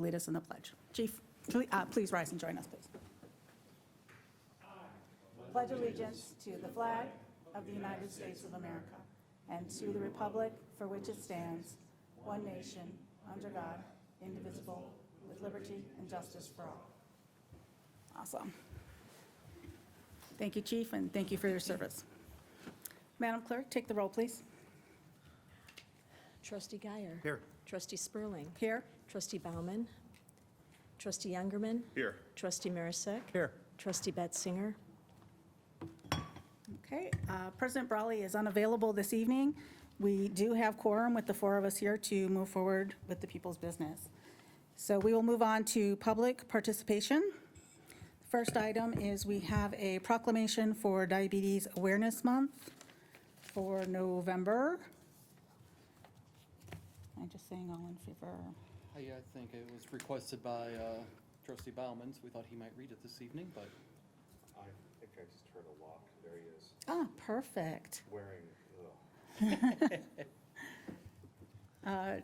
Lead us in the pledge. Chief, please rise and join us, please. Pledge allegiance to the flag of the United States of America and to the republic for which it stands, one nation, under God, indivisible, with liberty and justice for all. Awesome. Thank you, Chief, and thank you for your service. Madam Clerk, take the roll, please. Trustee Guyer. Here. Trustee Spurling. Here. Trustee Bauman. Trustee Youngerman. Here. Trustee Marisak. Here. Trustee Betzinger. Okay, President Brawley is unavailable this evening. We do have quorum with the four of us here to move forward with the people's business. So we will move on to public participation. First item is we have a proclamation for Diabetes Awareness Month for November. I'm just saying all in favor. I think it was requested by trustee Bauman, so we thought he might read it this evening, but I think I just heard a lock. There he is, Ah, perfect. wearing,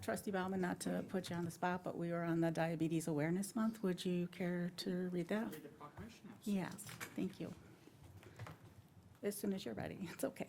Trustee Bauman, not to put you on the spot, but we are on the Diabetes Awareness Month. Would you care to read that? read the proclamation. Yes, thank you. As soon as you're ready, it's okay.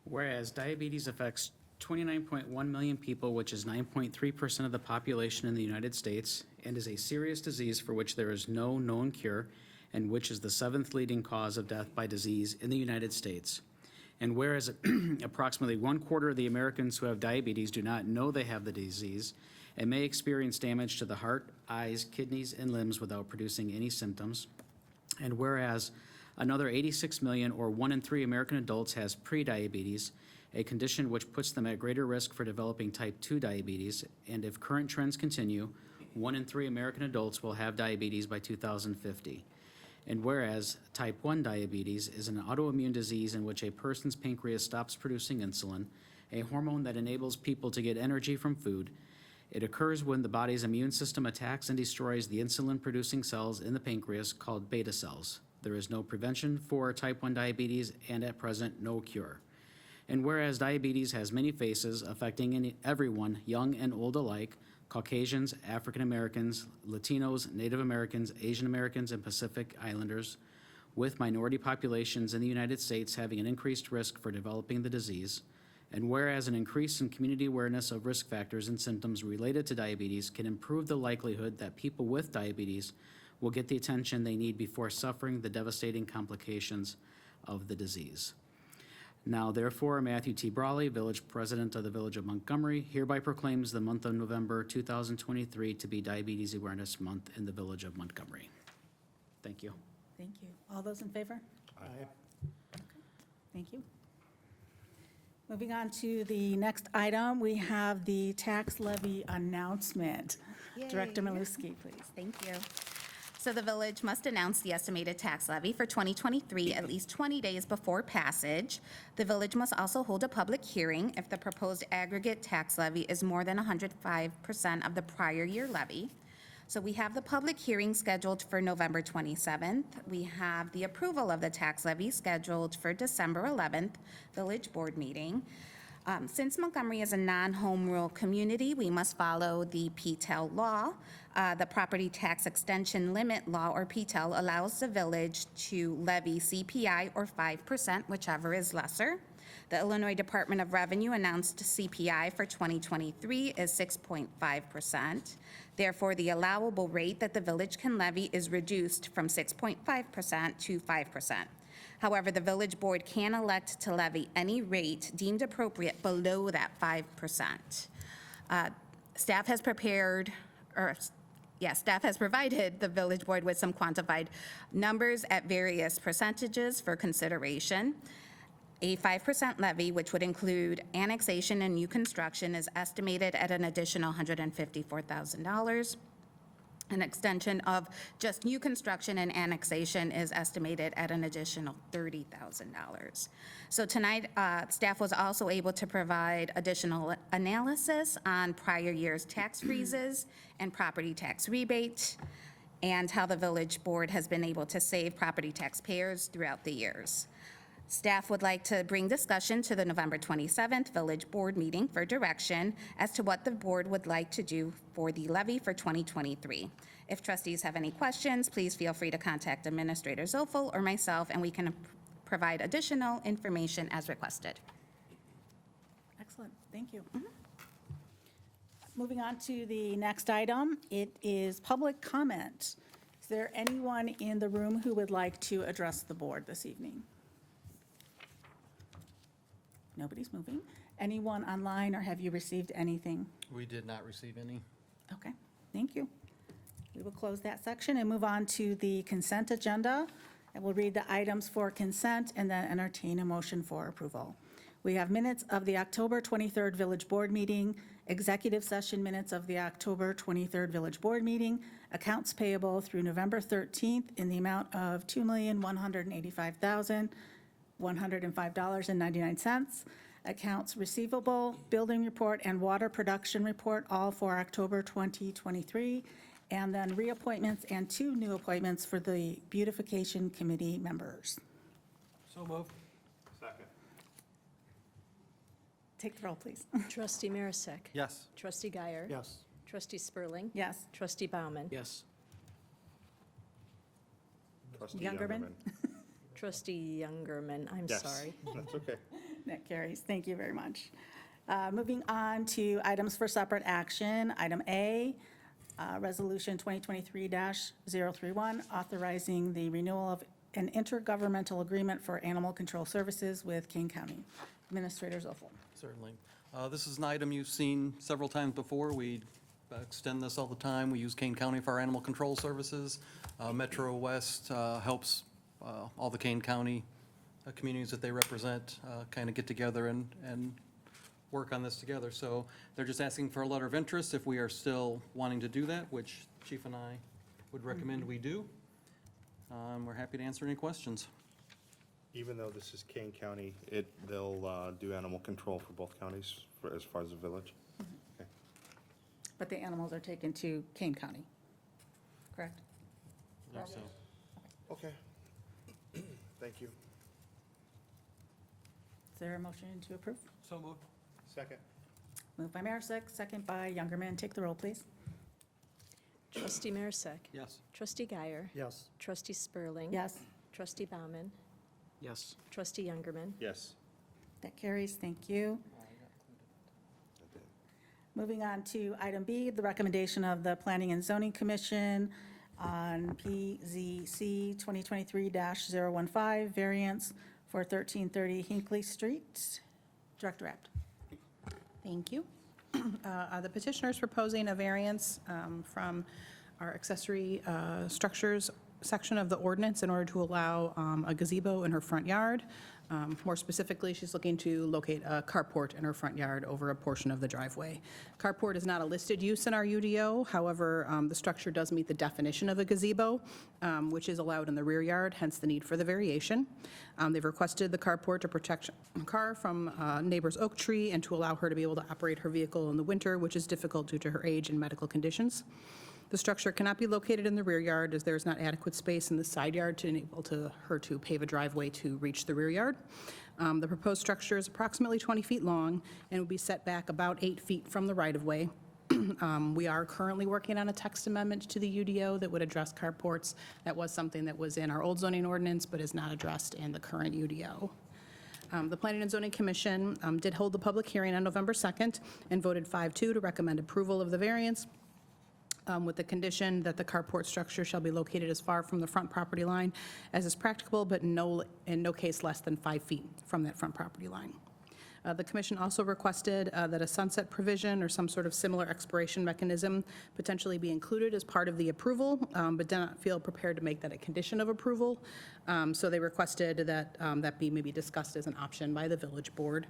Whereas diabetes affects 29.1 million people, which is 9.3% of the population in the United States, and is a serious disease for which there is no known cure, and which is the seventh leading cause of death by disease in the United States. And whereas approximately 1/4 of the Americans who have diabetes do not know they have the disease and may experience damage to the heart, eyes, kidneys, and limbs without producing any symptoms. And whereas another 86 million, or 1 in 3 American adults, has prediabetes, a condition which puts them at greater risk for developing type 2 diabetes. And if current trends continue, 1 in 3 American adults will have diabetes by 2050. And whereas type 1 diabetes is an autoimmune disease in which a person's pancreas stops producing insulin, a hormone that enables people to get energy from food. It occurs when the body's immune system attacks and destroys the insulin-producing cells in the pancreas called beta cells. There is no prevention for type 1 diabetes, and at present, no cure. And whereas diabetes has many faces affecting everyone, young and old alike, Caucasians, African Americans, Latinos, Native Americans, Asian Americans, and Pacific Islanders, with minority populations in the United States having an increased risk for developing the disease. And whereas an increase in community awareness of risk factors and symptoms related to diabetes can improve the likelihood that people with diabetes will get the attention they need before suffering the devastating complications of the disease. Now, therefore, Matthew T. Brawley, Village President of the Village of Montgomery, hereby proclaims the month of November 2023 to be Diabetes Awareness Month in the Village of Montgomery. Thank you. Thank you. All those in favor? Aye. Thank you. Moving on to the next item, we have the tax levy announcement. Director Maluski, please. Thank you. So the village must announce the estimated tax levy for 2023 at least 20 days before passage. The village must also hold a public hearing if the proposed aggregate tax levy is more than 105% of the prior year levy. So we have the public hearing scheduled for November 27th. We have the approval of the tax levy scheduled for December 11th, village board meeting. Since Montgomery is a non-home rule community, we must follow the PTEL law. The Property Tax Extension Limit Law, or PTEL, allows the village to levy CPI or 5%, whichever is lesser. The Illinois Department of Revenue announced CPI for 2023 is 6.5%. Therefore, the allowable rate that the village can levy is reduced from 6.5% to 5%. However, the village board can elect to levy any rate deemed appropriate below that 5%. Staff has provided the village board with some quantified numbers at various percentages for consideration. A 5% levy, which would include annexation and new construction, is estimated at an additional $154,000. An extension of just new construction and annexation is estimated at an additional $30,000. So tonight, staff was also able to provide additional analysis on prior year's tax freezes and property tax rebate. and how the village board has been able to save property taxpayers throughout the years. Staff would like to bring discussion to the November 27th Village Board meeting for direction as to what the board would like to do for the levy for 2023. If trustees have any questions, please feel free to contact Administrator Zoffel or myself, and we can provide additional information as requested. Excellent, thank you. Moving on to the next item, it is public comment. Is there anyone in the room who would like to address the board this evening? Nobody's moving. Anyone online, or have you received anything? We did not receive any. Okay, thank you. We will close that section and move on to the consent agenda. And we'll read the items for consent and then entertain a motion for approval. We have minutes of the October 23rd Village Board meeting, executive session minutes of the October 23rd Village Board meeting, accounts payable through November 13th in the amount of $2,185,105.99. Accounts receivable, building report, and water production report, all for October 2023. And then reappointments and 2 new appointments for the Beautification Committee members. So moved. Second. Take the roll, please. Trustee Marisak. Yes. Trustee Guyer. Yes. Trustee Spurling. Yes. Trustee Bauman. Yes. Trustee Youngerman? Trustee Youngerman, I'm Yes. sorry. That's okay. That carries. Thank you very much. Moving on to items for separate action. Item A, Resolution 2023-031, authorizing the renewal of an intergovernmental agreement for animal control services with Kane County. Administrator Zoffel. Certainly. This is an item you've seen several times before. We extend this all the time. We use Kane County for our animal control services. Metro West helps all the Kane County communities that they represent kind of get together and work on this together. So they're just asking for a letter of interest if we are still wanting to do that, which Chief and I would recommend we do. We're happy to answer any questions. Even though this is Kane County, they'll do animal control for both counties as far as the village? Okay. But the animals are taken to Kane County, correct? So, Okay. Thank you. Is there a motion to approve? so moved. Second. Moved by Marisak, second by Youngerman. Take the roll, please. Trustee Marisak. Yes. Trustee Guyer. Yes. Trustee Spurling. Yes, Trustee Bauman. Yes. Trustee Youngerman. Yes. that carries. Thank you. Moving on to item B, the recommendation of the Planning and Zoning Commission on PZC 2023-015, variance for 1330 Hinckley Street. Director Abt. Thank you. The petitioner is proposing a variance from our accessory structures section of the ordinance in order to allow a gazebo in her front yard. More specifically, she's looking to locate a carport in her front yard over a portion of the driveway. Carport is not a listed use in our UDO. However, the structure does meet the definition of a gazebo, which is allowed in the rear yard, hence the need for the variation. They've requested the carport to protect a car from neighbor's oak tree and to allow her to be able to operate her vehicle in the winter, which is difficult due to her age and medical conditions. The structure cannot be located in the rear yard as there is not adequate space in the side yard to enable her to pave a driveway to reach the rear yard. The proposed structure is approximately 20 feet long and will be set back about 8 feet from the right-of-way. We are currently working on a text amendment to the UDO that would address carports. That was something that was in our old zoning ordinance but is not addressed in the current UDO. The Planning and Zoning Commission did hold the public hearing on November 2nd and voted 5-2 to recommend approval of the variance, with the condition that the carport structure shall be located as far from the front property line as is practicable, but in no case less than 5 feet from that front property line. The commission also requested that a sunset provision or some sort of similar expiration mechanism potentially be included as part of the approval, but did not feel prepared to make that a condition of approval. So they requested that that be maybe discussed as an option by the village board.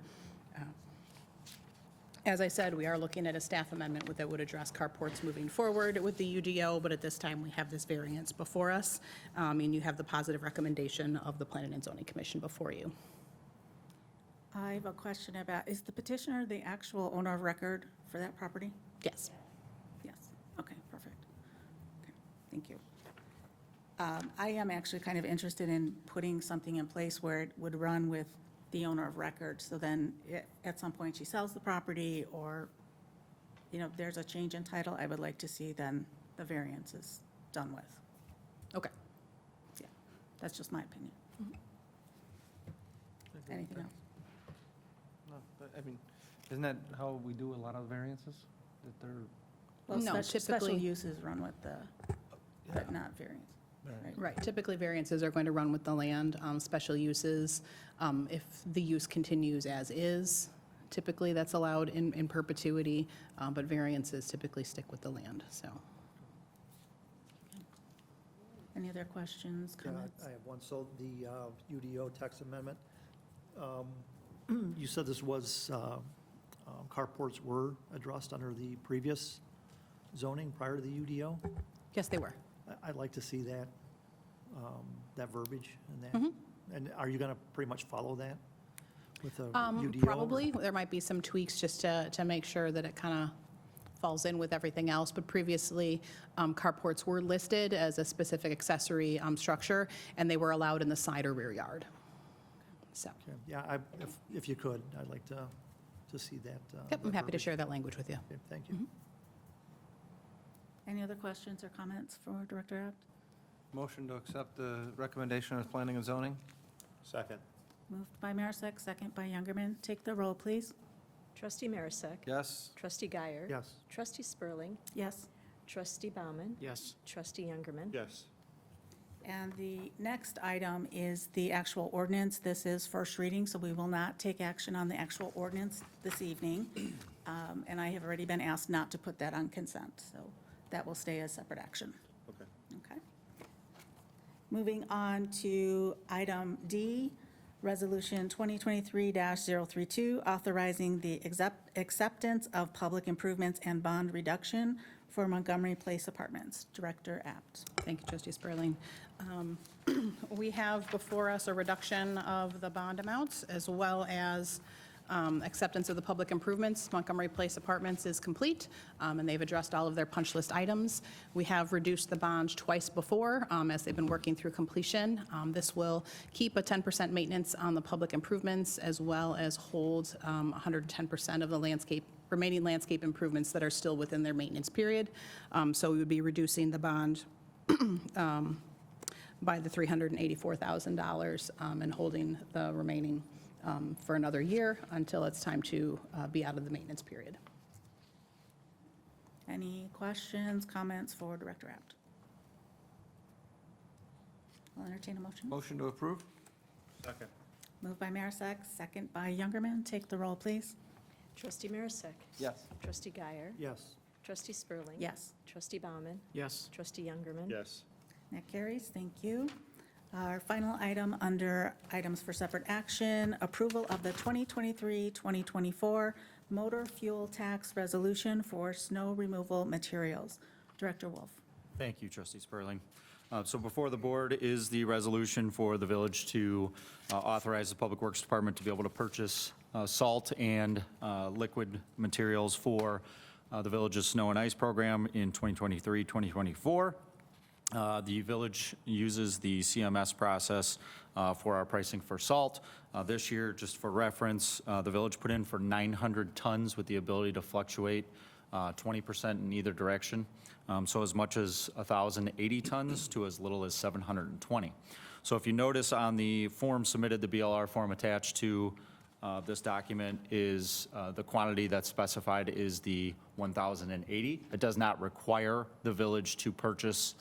As I said, we are looking at a staff amendment that would address carports moving forward with the UDO, but at this time, we have this variance before us, and you have the positive recommendation of the Planning and Zoning Commission before you. I have a question about, is the petitioner the actual owner of record for that property? Yes. Yes. Okay, perfect. Okay, thank you. I am actually kind of interested in putting something in place where it would run with the owner of record. So then at some point she sells the property or, there's a change in title, I would like to see then the variance is done with. Okay. Yeah, that's just my opinion. Anything else? No, but, I mean, isn't that how we do a lot of variances? That they're, Well, No, special typically- uses run with but not variance. Right. Right, typically variances are going to run with the land. Special uses, if the use continues as is, typically that's allowed in perpetuity, but variances typically stick with the land, so. Any other questions, Yeah, comments? I have one. So the UDO text amendment, you said this was, carports were addressed under the previous zoning prior to the UDO? Yes, they were. I'd like to see that, that verbiage and that. And are you going to pretty much follow that with the UDO? Probably, there might be some tweaks just to make sure that it kind of falls in with everything else, but previously, carports were listed as a specific accessory structure, and they were allowed in the side or rear yard. So, Okay. Yeah, if you could, I'd like to see that. yep, I'm that happy to verbiage. share that language with you. Okay, thank you. Any other questions or comments for Director Abt? motion to accept the recommendation of planning and zoning? Second. Moved by Marisak, second by Youngerman. Take the roll, please. Trustee Marisak. Yes. Trustee Guyer. Yes. Trustee Spurling. Yes. Trustee Bauman. Yes. Trustee Youngerman. Yes. And the next item is the actual ordinance. This is first reading, so we will not take action on the actual ordinance this evening. And I have already been asked not to put that on consent, so that will stay as separate action. Okay. Okay. Moving on to item D, Resolution 2023-032, authorizing the acceptance of public improvements and bond reduction for Montgomery Place Apartments. Director Abt. Thank you, Trustee Spurling. We have before us a reduction of the bond amounts as well as acceptance of the public improvements. Montgomery Place Apartments is complete, and they've addressed all of their punch list items. We have reduced the bond twice before as they've been working through completion. This will keep a 10% maintenance on the public improvements as well as hold 110% of the remaining landscape improvements that are still within their maintenance period. So we would be reducing the bond by the $384,000 and holding the remaining for another year until it's time to be out of the maintenance period. Any questions, comments for Director Abt? I'll entertain a motion. Motion to approve? Second. Moved by Marisak, second by Youngerman. Take the roll, please. Trustee Marisak. Yes. Trustee Guyer. Yes. Trustee Spurling. Yes. Trustee Bauman. Yes. Trustee Youngerman. Yes. That carries. Thank you. Our final item under items for separate action, approval of the 2023-2024 motor fuel tax resolution for snow removal materials. Director Wolf. Thank you, Trustee Spurling. So before the board is the resolution for the village to authorize the Public Works Department to be able to purchase salt and liquid materials for the village's snow and ice program in 2023-2024. The village uses the CMS process for our pricing for salt. This year, just for reference, the village put in for 900 tons with the ability to fluctuate 20% in either direction. So as much as 1,080 tons to as little as 720. So if you notice on the form submitted, the BLR form attached to this document is the quantity that's specified is the 1,080. It does not require the village to purchase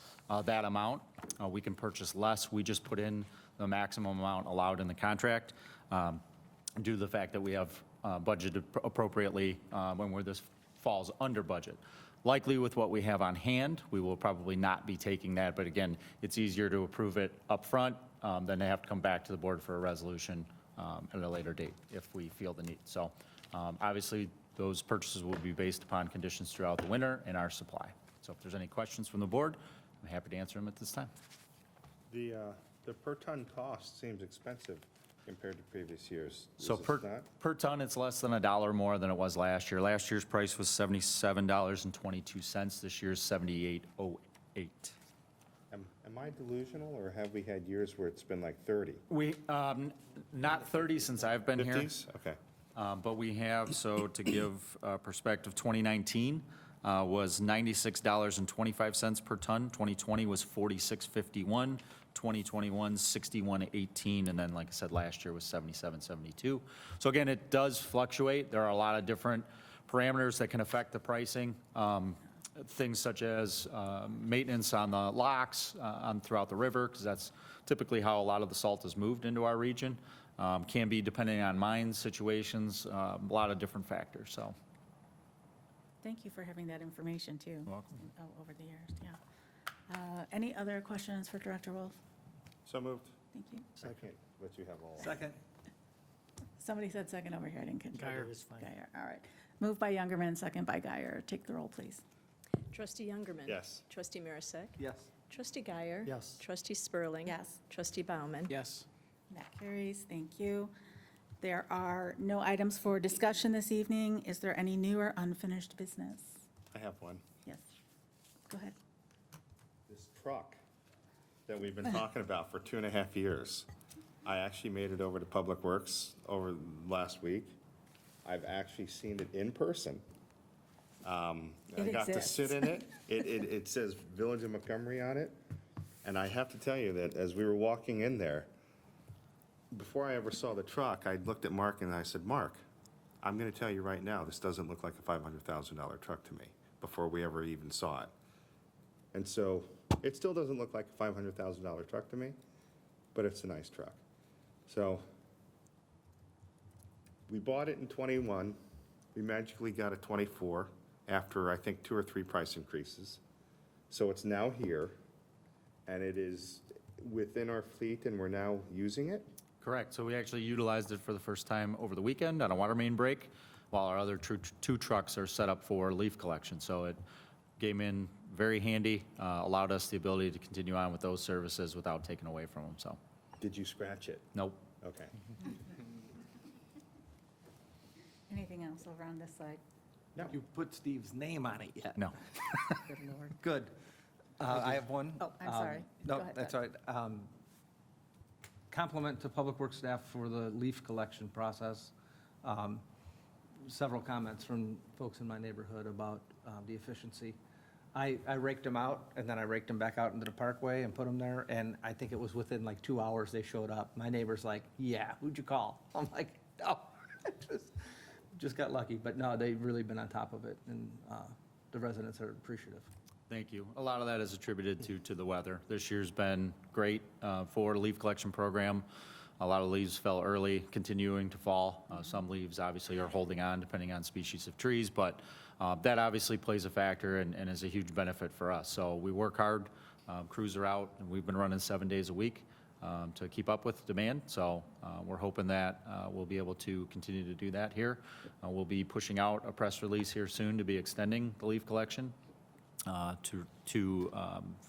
that amount. We can purchase less. We just put in the maximum amount allowed in the contract due to the fact that we have budgeted appropriately when this falls under budget. Likely with what we have on hand, we will probably not be taking that, but again, it's easier to approve it up front than to have to come back to the board for a resolution at a later date if we feel the need. So obviously, those purchases will be based upon conditions throughout the winter and our supply. So if there's any questions from the board, I'm happy to answer them at this time. The per ton cost seems expensive compared to previous years. So Is this not? per ton, it's less than $1 more than it was last year. Last year's price was $77.22. This year's $78.08. Am am I delusional, or have we had years where it's been like 30? We, not 30 since I've been here. 50s? Okay. But we have, so to give perspective, 2019 was $96.25 per ton. 2020 was $46.51. 2021, $61.18. And then, like I said, last year was $77.72. So again, it does fluctuate. There are a lot of different parameters that can affect the pricing. Things such as maintenance on the locks throughout the river, because that's typically how a lot of the salt is moved into our region. Can be depending on mine situations, a lot of different factors, so. Thank you for having that information, too. welcome. Over the years, yeah. Any other questions for Director Wolf? So moved. Thank you. I can't let you have all. Second. Somebody said second over here, I didn't catch. Guyer is fine. Guyer, all right. Moved by Youngerman, second by Guyer. Take the roll, please. Trustee Youngerman. Yes. Trustee Marisak. Yes. Trustee Guyer. Yes. Trustee Spurling. Yes. Trustee Bauman. Yes. That carries, thank you. There are no items for discussion this evening. Is there any new or unfinished business? I have one. Yes, go ahead. This truck that we've been talking about for 2.5 years, I actually made it over to Public Works over last week. I've actually seen it in person. I It got to exists. sit in it. It says Village of Montgomery on it. And I have to tell you that as we were walking in there, before I ever saw the truck, I looked at Mark and I said, Mark, I'm going to tell you right now, this doesn't look like a $500,000 truck to me, before we ever even saw it. And so it still doesn't look like a $500,000 truck to me, but it's a nice truck. So we bought it in '21. We magically got a '24 after, I think, 2 or 3 price increases. So it's now here, and it is within our fleet, and we're now using it. Correct. So we actually utilized it for the first time over the weekend on a water main break, while our other 2 trucks are set up for leaf collection. So it came in very handy, allowed us the ability to continue on with those services without taking away from them, so. Did you scratch it? Nope. Okay. Anything else over on this side? No. You put Steve's name on it yet? No. Good Lord. Good. I have one. Oh, I'm sorry. Go No, ahead, that's Doug. all right. Compliment to Public Works staff for the leaf collection process. Several comments from folks in my neighborhood about the efficiency. I raked them out, and then I raked them back out into the parkway and put them there, and I think it was within like 2 hours they showed up. My neighbor's like, yeah, who'd you call? I'm like, no, just got lucky. But no, they've really been on top of it, and the residents are appreciative. Thank you. A lot of that is attributed to the weather. This year's been great for the leaf collection program. A lot of leaves fell early, continuing to fall. Some leaves obviously are holding on depending on species of trees, but that obviously plays a factor and is a huge benefit for us. So we work hard, crews are out, and we've been running 7 days a week to keep up with demand. So we're hoping that we'll be able to continue to do that here. We'll be pushing out a press release here soon to be extending the leaf collection to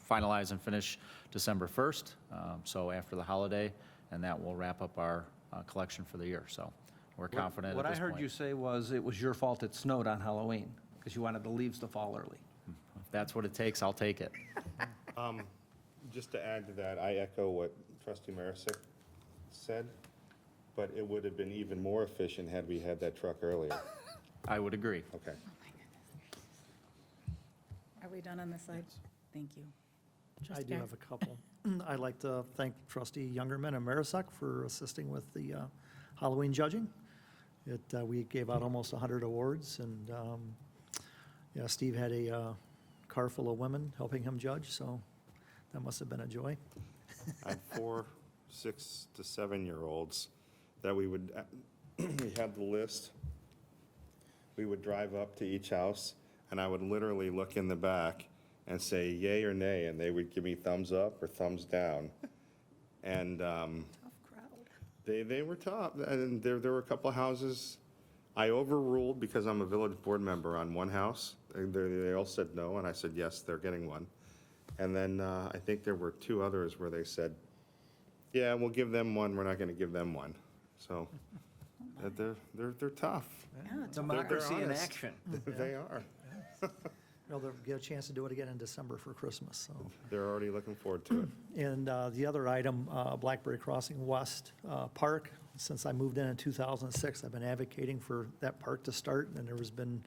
finalize and finish December 1st, so after the holiday, and that will wrap up our collection for the year. So we're confident at What I this heard point. you say was it was your fault it snowed on Halloween, because you wanted the leaves to fall early. If that's what it takes, I'll take it. Just to add to that, I echo what Trustee Marisak said, but it would have been even more efficient had we had that truck earlier. I would agree. Okay. Are we done on this side? Thank you. I Trustee do Garrett? have a couple. I'd like to thank Trustee Youngerman and Marisak for assisting with the Halloween judging. We gave out almost 100 awards, and yeah, Steve had a car full of women helping him judge, so that must have been a joy. I had 4, 6 to 7-year-olds that we would, we had the list. We would drive up to each house, and I would literally look in the back and say yay or nay, and they would give me thumbs up or thumbs down. And Tough crowd. they were tough, and there were a couple of houses I overruled because I'm a village board member on one house. They all said no, and I said, yes, they're getting one. And then I think there were 2 others where they said, yeah, we'll give them one, we're not gonna give them one. So, they're tough. Yeah, it's They're Democracy in honest. action. They are. They'll get a chance to do it again in December for Christmas, so. They're already looking forward to it. And the other item, Blackberry Crossing West Park, since I moved in 2006, I've been advocating for that park to start, and there has been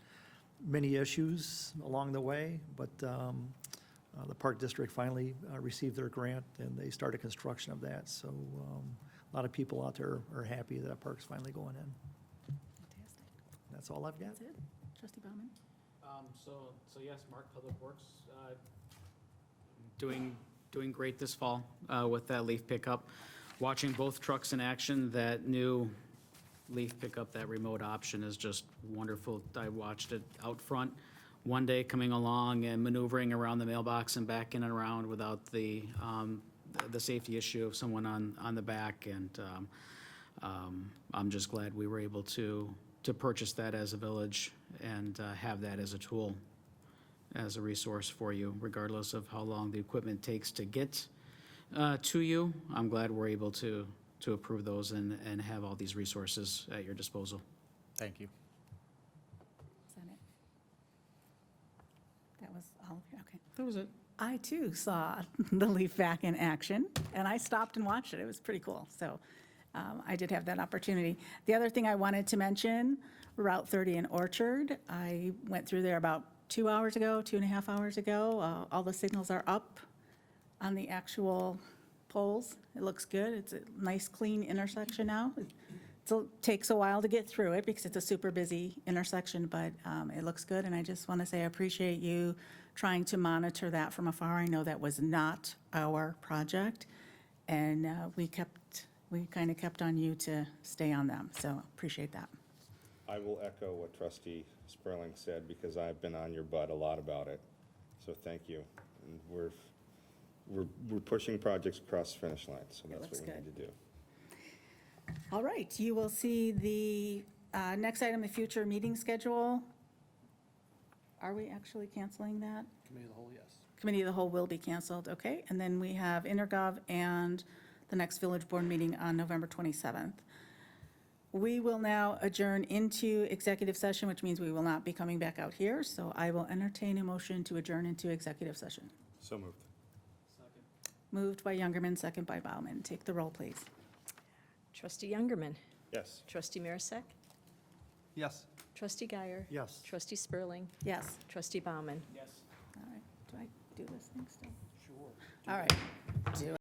many issues along the way, but the Park District finally received their grant, and they started construction of that. So a lot of people out there are happy that park's finally going in. Fantastic. That's all I've got. That's it. Trustee Bauman? So yes, Mark, Public Works, doing great this fall with that leaf pickup. Watching both trucks in action, that new leaf pickup, that remote option is just wonderful. I watched it out front one day coming along and maneuvering around the mailbox and back in and around without the safety issue of someone on the back. And I'm just glad we were able to purchase that as a village and have that as a tool, as a resource for you, regardless of how long the equipment takes to get to you. I'm glad we're able to approve those and have all these resources at your disposal. Thank you. Is that it? That was all, okay. That was it. I too saw the leaf vac in action, and I stopped and watched it. It was pretty cool. So I did have that opportunity. The other thing I wanted to mention, Route 30 in Orchard. I went through there about 2 hours ago, 2.5 hours ago. All the signals are up on the actual poles. It looks good. It's a nice, clean intersection now. It takes a while to get through it because it's a super busy intersection, but it looks good. And I just want to say I appreciate you trying to monitor that from afar. I know that was not our project, and we kind of kept on you to stay on them. So appreciate that. I will echo what Trustee Sperling said, because I've been on your butt a lot about it. So thank you. And we're pushing projects across the finish line, so that's looks what we good. need to do. All right, you will see the next item, the future meeting schedule. Are we actually canceling that? Committee of the whole, yes. Committee of the whole will be canceled, okay. And then we have Intergov and the next village board meeting on November 27th. We will now adjourn into executive session, which means we will not be coming back out here. So I will entertain a motion to adjourn into executive session. So moved. Moved by Youngerman, second by Bauman. Take the roll, please. Trustee Youngerman. Yes. Trustee Marisak. Yes. Trustee Guyer. Yes. Trustee Spurling. Yes. Trustee Bauman. Yes. All right, do I do this thing still? Sure. All right. Do